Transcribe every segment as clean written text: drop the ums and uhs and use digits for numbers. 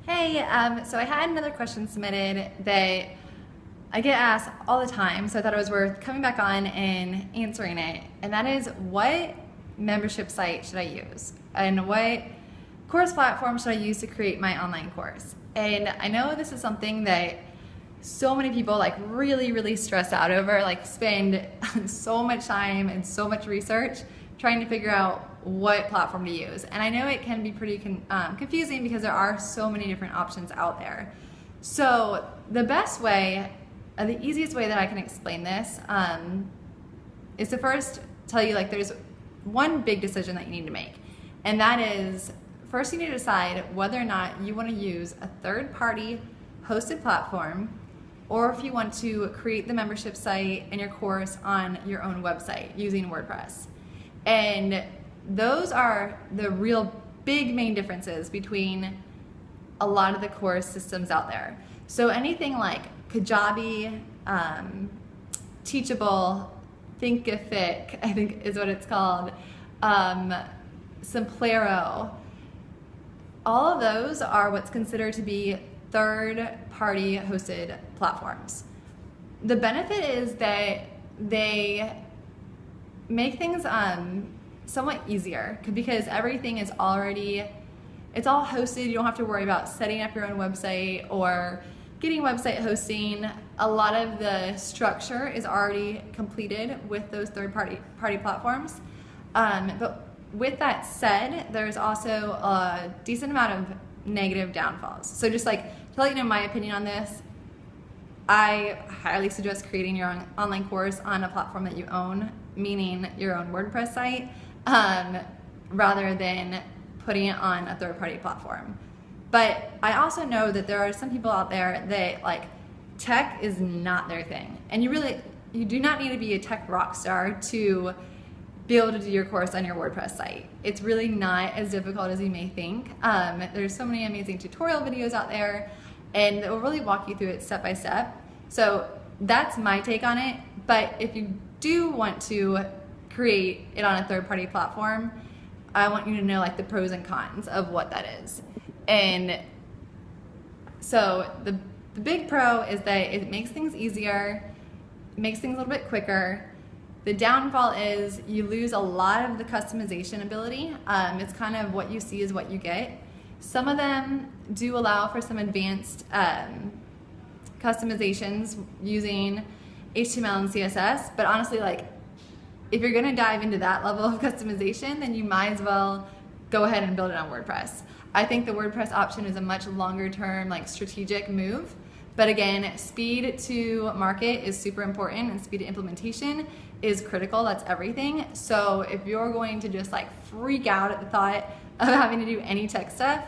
Hey, so I had another question submitted that I get asked all the time, so I thought it was worth coming back on and answering it. And that is, what membership site should I use? And what course platform should I use to create my online course? And I know this is something that so many people really stress out over, spend so much time and so much research trying to figure out what platform to use. And I know it can be pretty confusing because there are so many different options out there. So the best way, the easiest way that I can explain this is to first tell you there's one big decision that you need to make. And that is, first you need to decide whether or not you want to use a third-party hosted platform, or if you want to create the membership site and your course on your own website using WordPress. And those are the real big main differences between a lot of the course systems out there. So anything like Kajabi, Teachable, Thinkific, I think is what it's called, Simplero, all of those are what's considered to be third-party hosted platforms. The benefit is that they make things somewhat easier because everything is already, it's all hosted. You don't have to worry about setting up your own website or getting website hosting. A lot of the structure is already completed with those third-party platforms. But with that said, there's also a decent amount of negative downfalls. So just to let you know my opinion on this, I highly suggest creating your own online course on a platform that you own, meaning your own WordPress site, rather than putting it on a third-party platform. But I also know that there are some people out there that tech is not their thing, and you do not need to be a tech rock star to be able to do your course on your WordPress site. It's really not as difficult as you may think. There's so many amazing tutorial videos out there, and it will really walk you through it step by step. So that's my take on it. But if you do want to create it on a third-party platform, I want you to know the pros and cons of what that is. And so the big pro is that it makes things easier, it makes things a little bit quicker. The downfall is you lose a lot of the customization ability. It's kind of what you see is what you get. Some of them do allow for some advanced customizations using HTML and CSS, but honestly, if you're gonna dive into that level of customization, then you might as well go ahead and build it on WordPress. I think the WordPress option is a much longer term, strategic move. But again, speed to market is super important, and speed to implementation is critical. That's everything. So if you're going to just freak out at the thought of having to do any tech stuff,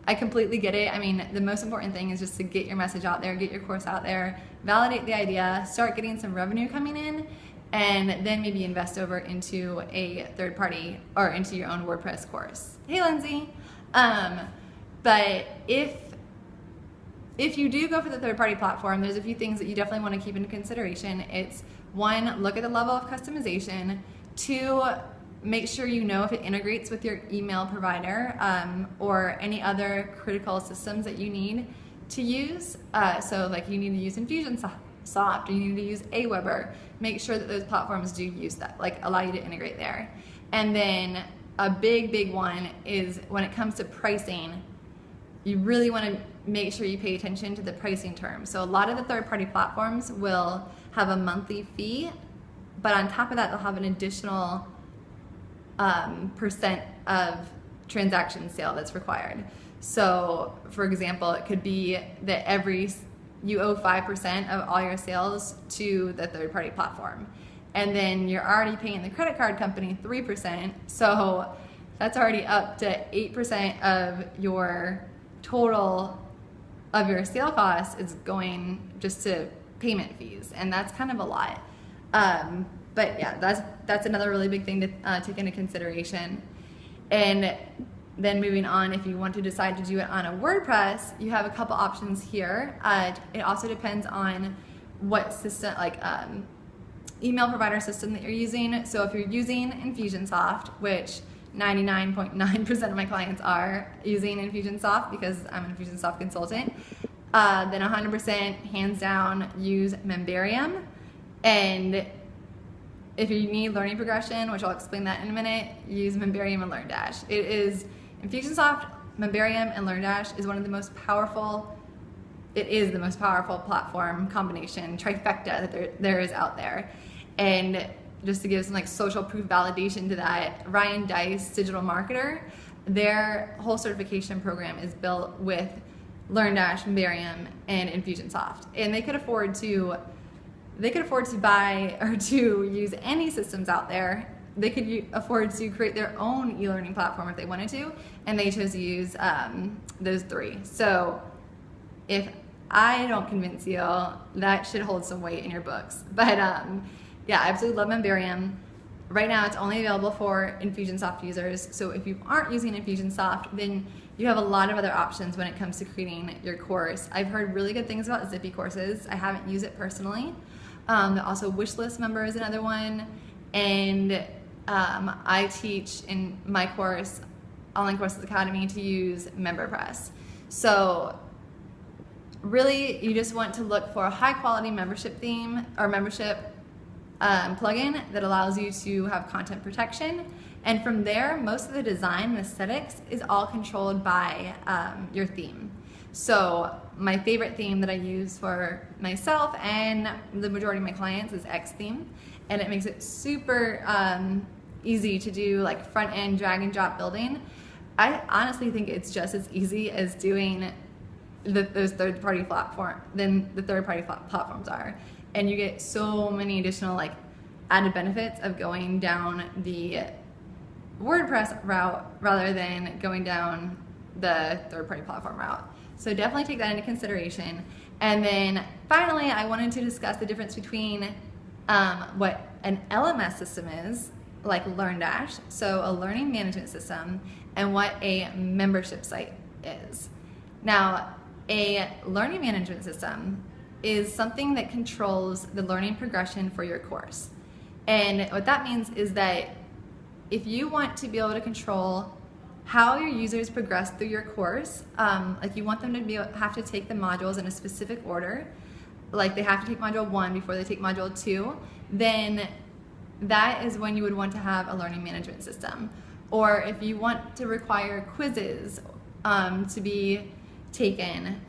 I completely get it. I mean, the most important thing is just to get your message out there, get your course out there, validate the idea, start getting some revenue coming in, and then maybe invest over into a third party or into your own WordPress course. Hey, Lindsay. But if you do go for the third-party platform, there's a few things that you definitely want to keep into consideration. It's one, look at the level of customization. Two, make sure you know if it integrates with your email provider or any other critical systems that you need to use. So you need to use Infusionsoft, or you need to use Aweber. Make sure that those platforms do use that, allow you to integrate there. And then a big one is when it comes to pricing, you really want to make sure you pay attention to the pricing terms. So a lot of the third-party platforms will have a monthly fee, but on top of that, they'll have an additional percent of transaction sale that's required. So for example, it could be that you owe 5% of all your sales to the third-party platform. And then you're already paying the credit card company 3%. So that's already up to 8% of your total of your sale cost is going just to payment fees. And that's kind of a lot. But yeah, that's another really big thing to take into consideration. And then moving on, if you want to decide to do it on a WordPress, you have a couple options here. It also depends on what system, email provider system that you're using. So if you're using Infusionsoft, which 99.9% of my clients are using Infusionsoft because I'm an Infusionsoft consultant, then 100% hands down use Membarium. And if you need learning progression, which I'll explain that in a minute, use Membarium and LearnDash. It is Infusionsoft, Membarium, and LearnDash is one of the most powerful, it is the most powerful platform combination, trifecta that there is out there. And just to give some like social proof validation to that, Ryan Dice, digital marketer, their whole certification program is built with LearnDash, Membarium, and Infusionsoft. And they could afford to buy or to use any systems out there. They could afford to create their own e-learning platform if they wanted to, and they chose to use those three. So if I don't convince you, that should hold some weight in your books. But yeah, I absolutely love Membarium. Right now it's only available for Infusionsoft users. So if you aren't using Infusionsoft, then you have a lot of other options when it comes to creating your course. I've heard really good things about Zippy courses. I haven't used it personally. Also Wishlist Member is another one. And I teach in my course, Online Courses Academy, to use MemberPress. So really you just want to look for a high quality membership theme or membership plugin that allows you to have content protection, and from there most of the design and aesthetics is all controlled by your theme. So my favorite theme that I use for myself and the majority of my clients is Xtheme, and it makes it super easy to do like front end drag and drop building. I honestly think it's just as easy as doing those third-party platforms are. And you get so many additional like added benefits of going down the WordPress route rather than going down the third-party platform route. So definitely take that into consideration. And then finally, I wanted to discuss the difference between what an LMS system is, like LearnDash, so a learning management system, and what a membership site is. Now, a learning management system is something that controls the learning progression for your course. And what that means is that if you want to be able to control how your users progress through your course, like you want them to have to take the modules in a specific order, like they have to take module 1 before they take module 2, then that is when you would want to have a learning management system. Or if you want to require quizzes to be taken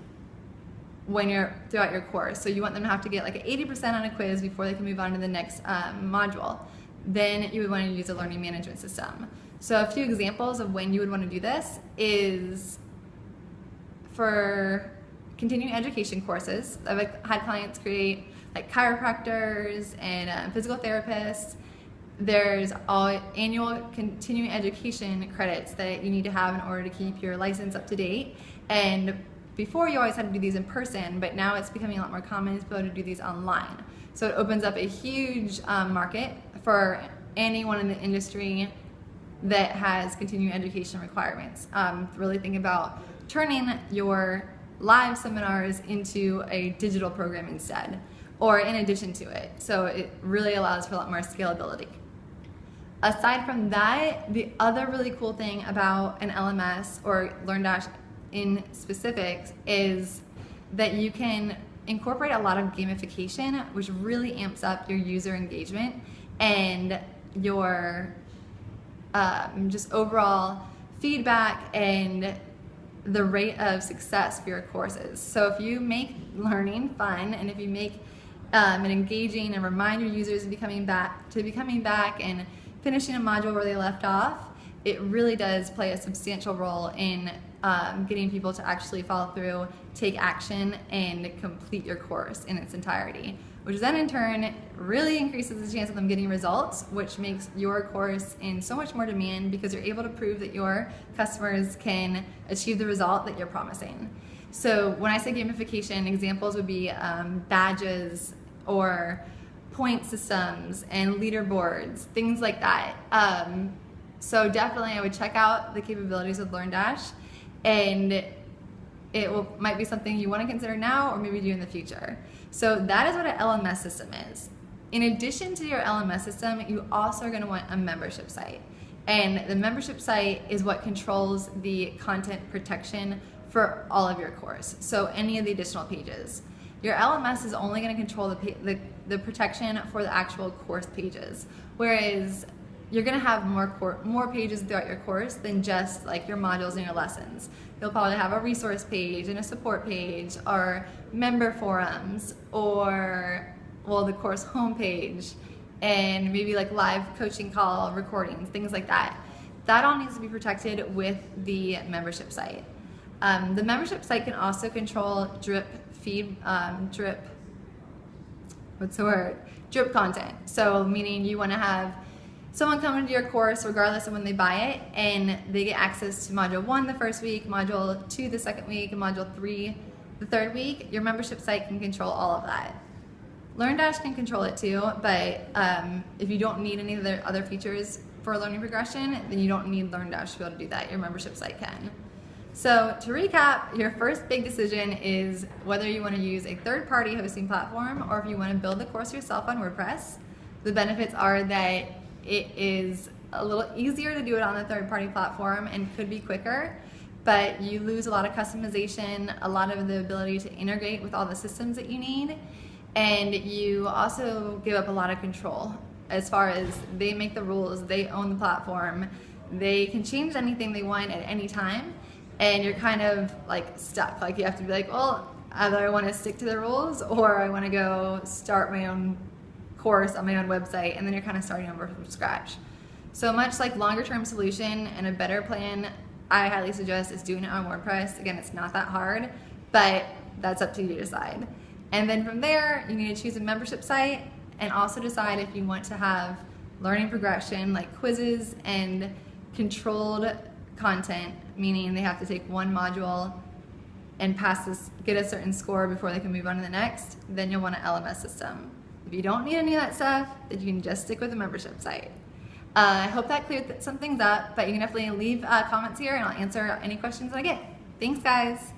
when you're throughout your course, so you want them to have to get like 80% on a quiz before they can move on to the next module, then you would want to use a learning management system. So a few examples of when you would want to do this is for continuing education courses. I've had clients create like chiropractors and physical therapists. There's all annual continuing education credits that you need to have in order to keep your license up to date. And before you always had to do these in person, but now it's becoming a lot more common to be able to do these online. So it opens up a huge market for anyone in the industry that has continuing education requirements. Really think about turning your live seminars into a digital program instead, or in addition to it. So it really allows for a lot more scalability. Aside from that, the other really cool thing about an LMS or LearnDash in specifics is that you can incorporate a lot of gamification, which really amps up your user engagement and your just overall feedback and the rate of success for your courses. So if you make learning fun, and if you make it engaging and remind your users of becoming back and finishing a module where they left off, it really does play a substantial role in getting people to actually follow through, take action, and complete your course in its entirety, which then in turn really increases the chance of them getting results, which makes your course in so much more demand because you're able to prove that your customers can achieve the result that you're promising. So when I say gamification, examples would be badges or point systems and leaderboards, things like that. So definitely I would check out the capabilities of LearnDash, and it might be something you want to consider now or maybe do in the future. So that is what an LMS system is. In addition to your LMS system, you also are going to want a membership site. And the membership site is what controls the content protection for all of your course. So any of the additional pages. Your LMS is only going to control the protection for the actual course pages, whereas you're going to have more pages throughout your course than just like your modules and your lessons. You'll probably have a resource page and a support page, or member forums, or the course homepage, and maybe like live coaching call recordings, things like that. That all needs to be protected with the membership site. The membership site can also control drip content. So meaning you want to have someone come into your course regardless of when they buy it, and they get access to module 1 the first week, module 2 the second week, and module 3 the third week. Your membership site can control all of that. LearnDash can control it too, but if you don't need any of the other features for learning progression, then you don't need LearnDash to be able to do that. Your membership site can. So to recap, your first big decision is whether you want to use a third-party hosting platform or if you want to build the course yourself on WordPress. The benefits are that it is a little easier to do it on the third-party platform and could be quicker, but you lose a lot of customization, a lot of the ability to integrate with all the systems that you need, and you also give up a lot of control as far as they make the rules, they own the platform, they can change anything they want at any time, and you're kind of like stuck. Like you have to be like, well, either I want to stick to the rules or I want to go start my own course on my own website, and then you're kind of starting over from scratch. So much like longer term solution and a better plan, I highly suggest is doing it on WordPress. Again, it's not that hard, but that's up to you to decide. And then from there, you need to choose a membership site and also decide if you want to have learning progression like quizzes and controlled content, meaning they have to take one module and get a certain score before they can move on to the next. Then you'll want an LMS system. If you don't need any of that stuff, then you can just stick with the membership site. I hope that cleared some things up, but you can definitely leave comments here and I'll answer any questions that I get. Thanks, guys.